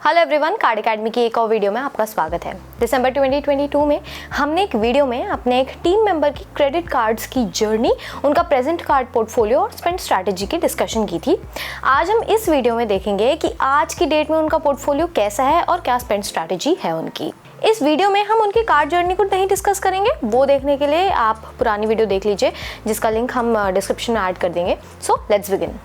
Hello everyone, card academy की एक और वीडियो में आपका स्वागत है। दिसंबर 2022 में हमने एक वीडियो में अपने एक टीम मेंबर की क्रेडिट कार्ड्स की जर्नी, उनका प्रेजेंट कार्ड पोर्टफोलियो और स्पेंड स्ट्रैटेजी की डिस्कशन की थी। आज हम इस वीडियो में देखेंगे कि आज की डेट में उनका पोर्टफोलियो कैसा है और क्या स्पेंड स्ट्रैटेजी है उनकी। इस वीडियो में हम उनकी कार्ड जर्नी को नहीं डिस्कस करेंगे, वो देखने के लिए आप पुरानी वीडियो देख लीजिए जिसका लिंक हम डिस्क्रिप्शन में ऐड कर देंगे। So let's begin.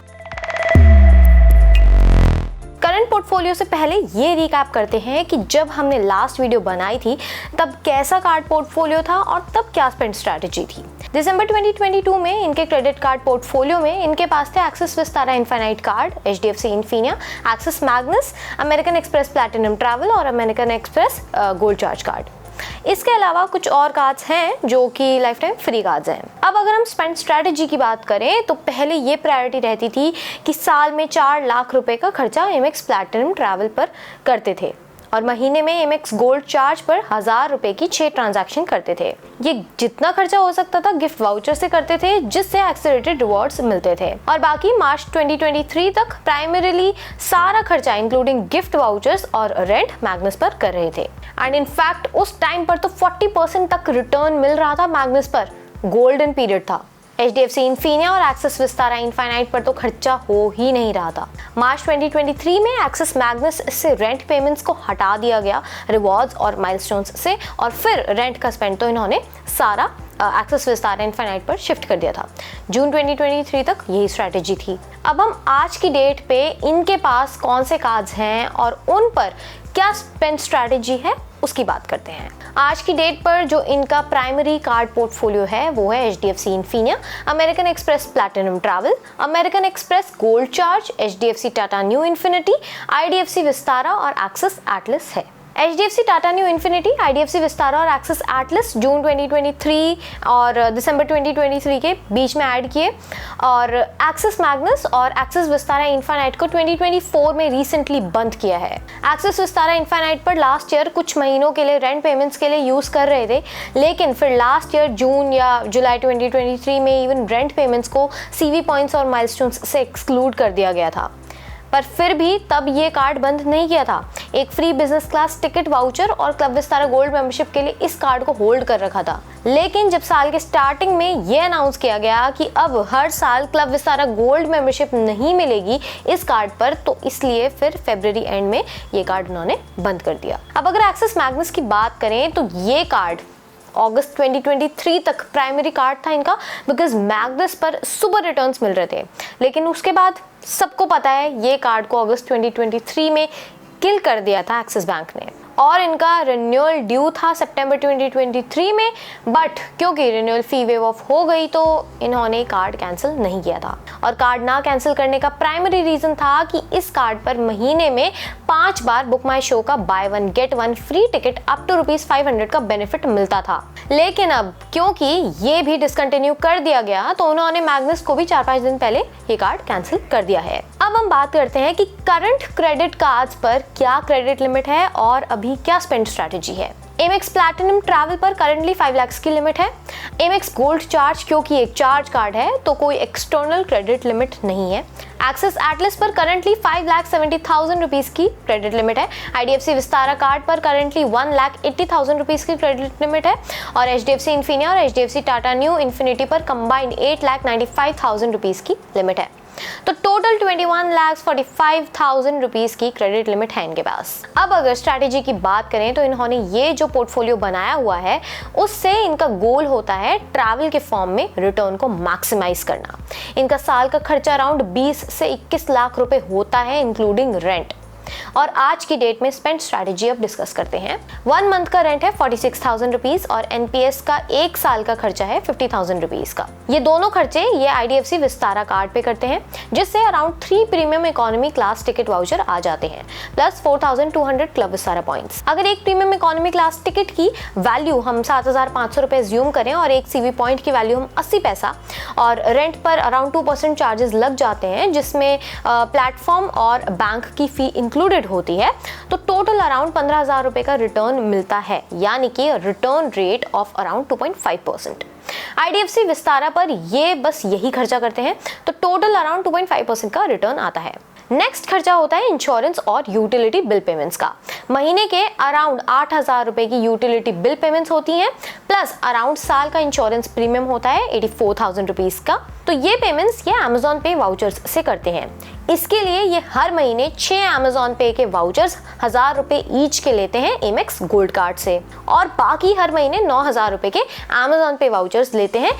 Current portfolio से पहले ये रिकैप करते हैं कि जब हमने लास्ट वीडियो बनाई थी तब कैसा कार्ड पोर्टफोलियो था और तब क्या स्पेंड स्ट्रैटेजी थी। दिसंबर 2022 में इनके क्रेडिट कार्ड पोर्टफोलियो में इनके पास थे Axis Vistara infinite card, HDFC Infinia, Axis Magnus, American Express platinum travel और American Express gold charge card. इसके अलावा कुछ और कार्ड्स हैं जो कि लाइफ टाइम फ्री कार्ड्स हैं। अब अगर हम स्पेंड स्ट्रैटेजी की बात करें तो पहले ये प्रायोरिटी रहती थी कि साल में 4 लाख रुपए का खर्चा एमएक्स प्लैटिनम ट्रैवल पर करते थे और महीने में एमएक्स गोल्ड चार्ज पर 1000 रुपए की 6 ट्रांजैक्शन करते थे। ये जितना खर्चा हो सकता था गिफ्ट वाउचर से करते थे जिससे एक्सेलरेटेड रिवॉर्ड्स मिलते थे। और बाकी मार्च 2023 तक प्राइमरीली सारा खर्चा इंक्लूडिंग गिफ्ट वाउचर्स और रेंट मैग्नस पर कर रहे थे। एंड इनफैक्ट उस टाइम पर तो 40% तक रिटर्न मिल रहा था मैग्नस पर। गोल्डन पीरियड था। HDFC इन्फिनिया और एक्सिस विस्तारा इनफाइनाइट पर तो खर्चा हो ही नहीं रहा था। मार्च 2023 में एक्सिस मैग्नस से रेंट पेमेंट्स को हटा दिया गया रिवॉर्ड्स और माइलस्टोन्स से, और फिर रेंट का स्पेंड तो इन्होंने सारा एक्सिस विस्तारा इनफाइनाइट पर शिफ्ट कर दिया था। जून 2023 तक यही स्ट्रैटेजी थी। अब हम आज की डेट पे इनके पास कौन से कार्ड्स हैं और उन पर क्या स्पेंड स्ट्रैटेजी है उसकी बात करते हैं। आज की डेट पर जो इनका प्राइमरी कार्ड पोर्टफोलियो है वो है HDFC Infinia, American Express platinum travel, American Express gold charge, HDFC Tata new infinity, IDFC Vistara और एक्सिस एटलस है। HDFC Tata new infinity, IDFC Vistara और एक्सिस एटलस जून 2023 और दिसंबर 2023 के बीच में ऐड किए, और एक्सिस मैग्नस और एक्सिस विस्तारा इनफाइनाइट को 2024 में रिसेंटली बंद किया है। एक्सिस विस्तारा इनफाइनाइट पर लास्ट ईयर कुछ महीनों के लिए रेंट पेमेंट्स के लिए यूज कर रहे थे, लेकिन फिर लास्ट ईयर जून या जुलाई 2023 में इवन रेंट पेमेंट्स को CV पॉइंट्स और माइलस्टोन्स से एक्सक्लूड कर दिया गया था। पर फिर भी तब ये कार्ड बंद नहीं किया था। एक free business class ticket voucher और क्लब विस्तारा गोल्ड मेंबरशिप के लिए इस कार्ड को होल्ड कर रखा था। लेकिन जब साल के स्टार्टिंग में ये अनाउंस किया गया कि अब हर साल क्लब विस्तारा गोल्ड मेंबरशिप नहीं मिलेगी इस कार्ड पर, तो इसलिए फिर फरवरी एंड में ये कार्ड उन्होंने बंद कर दिया। अब अगर एक्सिस मैग्नस की बात करें तो ये कार्ड अगस्त 2023 तक प्राइमरी कार्ड था इनका, बिकॉज मैग्नस पर सुपर रिटर्न्स मिल रहे थे। लेकिन उसके बाद सबको पता है ये कार्ड को अगस्त 2023 में किल कर दिया था एक्सिस बैंक ने, और इनका रिन्यूअल ड्यू था सितंबर 2023 में, बट क्योंकि रिन्यूअल फी वेव ऑफ हो गई तो इन्होंने कार्ड कैंसिल नहीं किया था। और कार्ड ना कैंसिल करने का प्राइमरी रीजन था कि इस कार्ड पर महीने में 5 बार बुक माई शो का buy 1 get 1 free ticket up to ₹500 का बेनिफिट मिलता था। लेकिन अब क्योंकि ये भी डिसकंटिन्यू कर दिया गया तो उन्होंने मैग्नस को भी 4-5 दिन पहले ये कार्ड कैंसिल कर दिया है। अब हम बात करते हैं कि करंट क्रेडिट कार्ड्स पर क्या क्रेडिट लिमिट है और अभी क्या स्पेंड स्ट्रैटेजी है। एमएक्स प्लैटिनम ट्रैवल पर करंटली 5 लाख की लिमिट है। एमएक्स गोल्ड चार्ज क्योंकि एक चार्ज कार्ड है तो कोई एक्सटर्नल क्रेडिट लिमिट नहीं है। एक्सिस एटलस पर करंटली 5,70,000 रुपीज की क्रेडिट लिमिट है। IDFC विस्तारा कार्ड पर करंटली 1,80,000 रुपीज की क्रेडिट लिमिट है, और HDFC इन्फिनिया और HDFC टाटा न्यू इन्फिनिटी पर कंबाइंड 8,95,000 रुपीज की लिमिट है। तो टोटल 21,45,000 रुपीज की क्रेडिट लिमिट है इनके पास। अब अगर स्ट्रैटेजी की बात करें तो इन्होंने ये जो पोर्टफोलियो बनाया हुआ है उससे इनका गोल होता है ट्रैवल के फॉर्म में रिटर्न को मैक्सिमाइज करना। इनका साल का खर्चा अराउंड 20 से 21 लाख रुपए होता है इंक्लूडिंग रेंट। और आज की डेट में स्पेंड स्ट्रैटेजी अब डिस्कस करते हैं। 1 मंथ का रेंट है 46,000 रुपीज और NPS का 1 साल का खर्चा है 50,000 रुपीज का। ये दोनों खर्चे ये IDFC विस्तारा कार्ड पे करते हैं, जिससे around 3 premium economy class ticket voucher आ जाते हैं, प्लस 4,200 क्लब विस्तारा पॉइंट्स। अगर एक प्रीमियम इकोनॉमी क्लास टिकट की वैल्यू हम 7,500 रुपए ज्यूम करें और एक CV पॉइंट की वैल्यू हम 80 पैसा, और रेंट पर अराउंड 2% चार्जेस लग जाते हैं जिसमें प्लेटफॉर्म और बैंक की फी इंक्लूडेड होती है, तो टोटल अराउंड 15,000 रुपए का रिटर्न मिलता है, यानी कि return rate of around 2.5%। IDFC Vistara पर ये बस यही खर्चा करते हैं तो टोटल अराउंड 2.5% का रिटर्न आता है। नेक्स्ट खर्चा होता है इंश्योरेंस और यूटिलिटी बिल पेमेंट्स का। महीने के अराउंड 8,000 रुपए की यूटिलिटी बिल पेमेंट्स होती हैं, प्लस अराउंड साल का इंश्योरेंस प्रीमियम होता है 84,000 रुपीज का। तो ये पेमेंट्स ये अमेजॉन पे वाउचर्स से करते हैं। इसके लिए ये हर महीने 6 अमेजॉन पे के वाउचर्स 1,000 रुपए ईच के लेते हैं एमेक्स गोल्ड कार्ड से, और बाकी हर महीने 9,000 रुपए के अमेजॉन पे वाउचर्स लेते हैं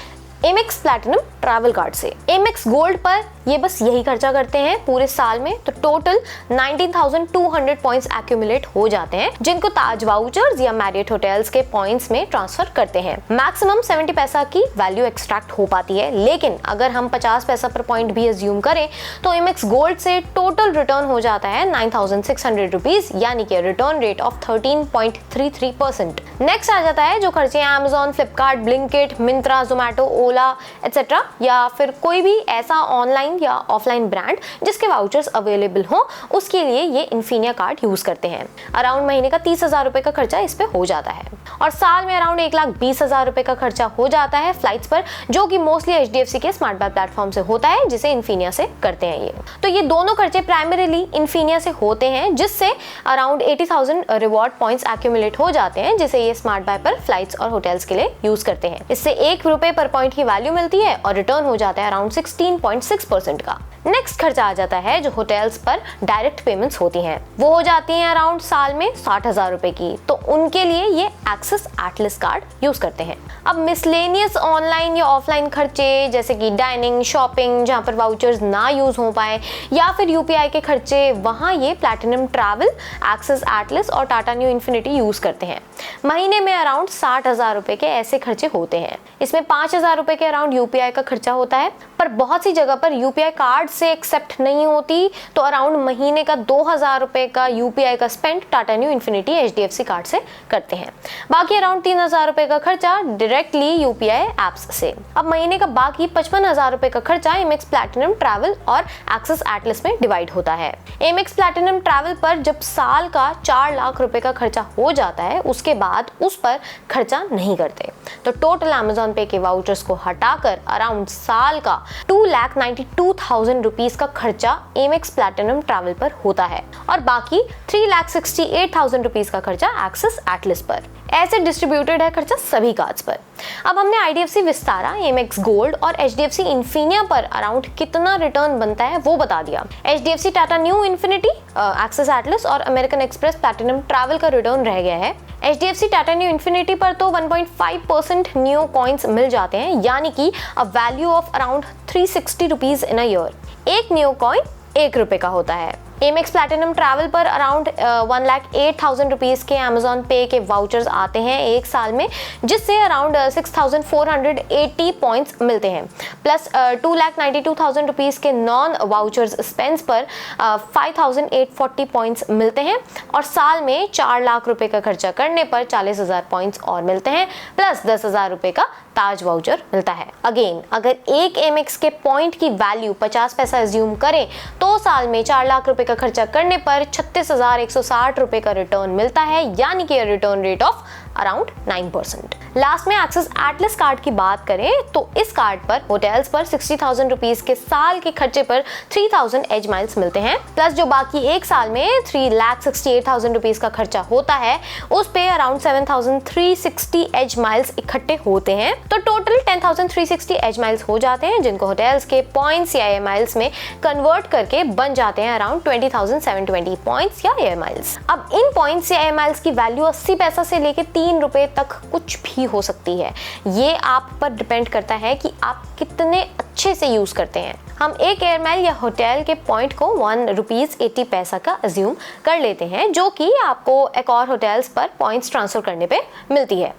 एमेक्स प्लैटिनम ट्रैवल कार्ड से। एमेक्स गोल्ड पर ये बस यही खर्चा करते हैं पूरे साल में, तो टोटल 19,200 पॉइंट्स एक्यूमुलेट हो जाते हैं, जिनको ताज वाउचर्स या मैरियट होटल्स के पॉइंट्स में ट्रांसफर करते हैं। मैक्सिमम 70 पैसा की वैल्यू एक्सट्रैक्ट हो पाती है, लेकिन अगर हम 50 पैसा पर पॉइंट भी अज्यूम करें तो एमेक्स गोल्ड से टोटल रिटर्न हो जाता है 9,600 रुपीज, यानी कि रिटर्न रेट ऑफ 13.33%। नेक्स्ट आ जाता है जो खर्चे अमेजॉन, फ्लिपकार्ट, ब्लिंकिट, मिंत्रा, जोमैटो, ओला एक्सेट्रा, या फिर कोई भी ऐसा ऑनलाइन या ऑफलाइन ब्रांड जिसके वाउचर्स अवेलेबल हो, उसके लिए ये इन्फिनिया कार्ड यूज करते हैं। अराउंड महीने का 30,000 रुपए का खर्चा इस पे हो जाता है, और साल में अराउंड 1,20,000 रुपए का खर्चा हो जाता है फ्लाइट्स पर, जो कि मोस्टली HDFC के स्मार्ट बाय प्लेटफॉर्म से होता है, जिसे इन्फिनिया से करते हैं ये। तो ये दोनों खर्चे प्राइमरीली इन्फिनिया से होते हैं, जिससे अराउंड 80,000 रिवॉर्ड पॉइंट्स एक्यूमुलेट हो जाते हैं, जिसे ये स्मार्ट बाय पर फ्लाइट्स और होटल्स के लिए यूज करते हैं। इससे 1 रुपए पर पॉइंट की वैल्यू मिलती है और रिटर्न हो जाता है अराउंड 16.6% का। नेक्स्ट खर्चा आ जाता है जो होटल्स पर डायरेक्ट पेमेंट्स होती हैं, वो हो जाती हैं अराउंड साल में 60,000 रुपए की, तो उनके लिए ये एक्सिस एटलस कार्ड यूज करते हैं। अब मिसलेनियस ऑनलाइन या ऑफलाइन खर्चे जैसे कि डाइनिंग, शॉपिंग, जहां पर वाउचर्स ना यूज हो पाए, या फिर UPI के खर्चे, वहां ये प्लैटिनम ट्रैवल, एक्सिस एटलस और टाटा न्यू इन्फिनिटी यूज करते हैं। महीने में अराउंड 60,000 रुपए के ऐसे खर्चे होते हैं। इसमें 5,000 रुपए के अराउंड UPI का खर्चा होता है, पर बहुत सी जगह पर UPI कार्ड से एक्सेप्ट नहीं होती, तो अराउंड महीने का 2,000 रुपए का UPI का spend Tata new infinity HDFC card से करते हैं। बाकी अराउंड 3,000 रुपए का खर्चा डायरेक्टली UPI एप्स से। अब महीने का बाकी 55,000 रुपए का खर्चा एमेक्स प्लैटिनम ट्रैवल और एक्सिस एटलस में डिवाइड होता है। एमेक्स प्लैटिनम ट्रैवल पर जब साल का 4 लाख रुपए का खर्चा हो जाता है, उसके बाद उस पर खर्चा नहीं करते, तो टोटल अमेजॉन पे के वाउचर्स को हटाकर अराउंड साल का 2,92,000 रुपीज का खर्चा एमेक्स प्लैटिनम ट्रैवल पर होता है, और बाकी 3,68,000 रुपीज का खर्चा एक्सिस एटलस पर। ऐसे डिस्ट्रीब्यूटेड है खर्चा सभी कार्ड्स पर। अब हमने IDFC विस्तारा, एमेक्स गोल्ड और HDFC इन्फिनिया पर अराउंड कितना रिटर्न बनता है वो बता दिया। HDFC Tata new infinity, axis Atlas और अमेरिकन एक्सप्रेस प्लैटिनम ट्रैवल का रिटर्न रह गया है। HDFC टाटा न्यू इन्फिनिटी पर तो 1.5% न्यू कॉइन्स मिल जाते हैं, यानी कि a value of around 360 rupees in a year. एक न्यू कॉइन 1 रुपए का होता है। एमेक्स प्लैटिनम ट्रैवल पर अराउंड 1,08,000 रुपीज के अमेजॉन पे के वाउचर्स आते हैं एक साल में, जिससे अराउंड 6,480 पॉइंट्स मिलते हैं, प्लस 2,92,000 रुपीज के नॉन वाउचर्स स्पेंस पर 5,840 पॉइंट्स मिलते हैं, और साल में 4 लाख रुपए का खर्चा करने पर 40,000 पॉइंट्स और मिलते हैं, प्लस 10,000 रुपए का ताज वाउचर मिलता है। अगेन अगर एक एमेक्स के पॉइंट की वैल्यू 50 पैसा एज्यूम करें, तो साल में 4 लाख रुपए का खर्चा करने पर 36,160 रुपए का रिटर्न मिलता है, यानी कि return rate of around 9%। Last में एक्सिस एटलस कार्ड की बात करें तो इस कार्ड पर होटल्स पर 60,000 रुपीज के साल के खर्चे पर 3,000 एज माइल्स मिलते हैं, प्लस जो बाकी एक साल में 3,68,000 रुपीज का खर्चा होता है, उस पे अराउंड 7,360 एज माइल्स इकट्ठे होते हैं, तो टोटल 10,360 एज माइल्स हो जाते हैं, जिनको होटल्स के पॉइंट्स या एयर माइल्स में कन्वर्ट करके बन जाते हैं अराउंड 20,720 पॉइंट्स या एयर माइल्स। अब इन पॉइंट्स या एयर माइल्स की वैल्यू 80 पैसा से लेके 3 रुपए तक कुछ भी हो सकती है। ये आप पर डिपेंड करता है कि आप कितने अच्छे से यूज करते हैं। हम एक एयर माइल या होटल के पॉइंट को 1.80 पैसा का अज्यूम कर लेते हैं, जो कि आपको एक और होटल्स पर पॉइंट्स ट्रांसफर करने पे मिलती है।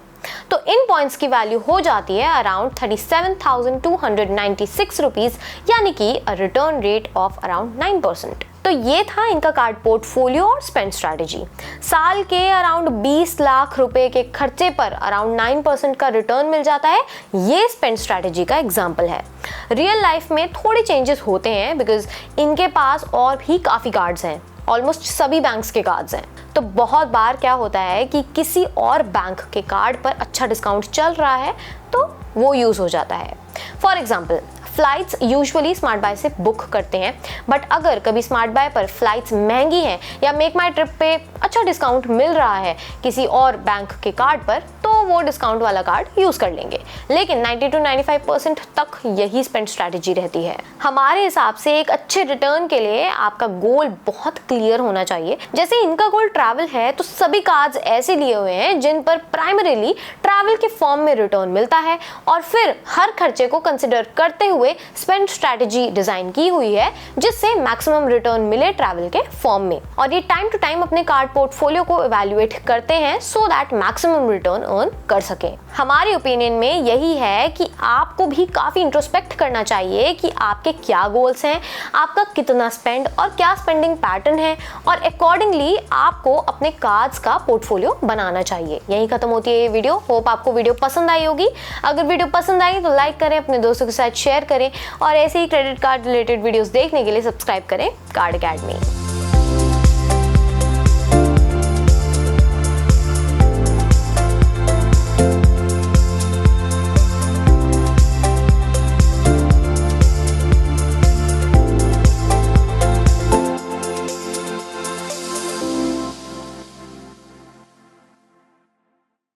तो इन पॉइंट्स की वैल्यू हो जाती है अराउंड 37,296 रुपीज, यानी कि रिटर्न रेट ऑफ अराउंड 9%। तो ये था इनका कार्ड पोर्टफोलियो और स्पेंड स्ट्रैटेजी। साल के अराउंड 20 लाख रुपए के खर्चे पर अराउंड 9% का रिटर्न मिल जाता है। ये स्पेंड स्ट्रैटेजी का एग्जाम्पल है। रियल लाइफ में थोड़े चेंजेस होते हैं बिकॉज इनके पास और भी काफ़ी कार्ड्स हैं, ऑलमोस्ट सभी बैंक्स के कार्ड्स हैं। तो बहुत बार क्या होता है कि किसी और बैंक के कार्ड पर अच्छा डिस्काउंट चल रहा है तो वो यूज़ हो जाता है। For example flights usually smart bye से बुक करते हैं, बट अगर कभी स्मार्ट बाय पर फ्लाइट्स महंगी हैं या मेक माई ट्रिप पे अच्छा डिस्काउंट मिल रहा है किसी और बैंक के कार्ड पर, तो वो डिस्काउंट वाला कार्ड यूज कर लेंगे। लेकिन 90 to 95% तक यही स्पेंड स्ट्रैटेजी रहती है। हमारे हिसाब से एक अच्छे रिटर्न के लिए आपका गोल बहुत क्लियर होना चाहिए। जैसे इनका गोल ट्रैवल है तो सभी कार्ड्स ऐसे लिए हुए हैं जिन पर प्राइमरीली ट्रैवल के फॉर्म में रिटर्न मिलता है और फिर हर खर्चे को कंसिडर करते हुए स्पेंड स्ट्रैटेजी डिजाइन की हुई है जिससे मैक्सिमम रिटर्न मिले ट्रैवल के फॉर्म में। और ये टाइम टू टाइम अपने कार्ड पोर्टफोलियो को इवैल्यूएट करते हैं so that maximum return earn कर सके। हमारे ओपिनियन में यही है कि आपको भी काफी इंट्रोस्पेक्ट करना चाहिए कि आपके क्या गोल्स हैं, आपका कितना स्पेंड और क्या स्पेंडिंग पैटर्न है, और अकॉर्डिंगली आपको अपने कार्ड्स का पोर्टफोलियो बनाना चाहिए। यही खत्म होती है ये वीडियो। होप आपको वीडियो पसंद आई होगी। अगर वीडियो पसंद आई तो लाइक करें, अपने दोस्तों के साथ शेयर करें और ऐसे ही क्रेडिट कार्ड रिलेटेड वीडियोस देखने के लिए सब्सक्राइब करें कार्ड अकेडमी।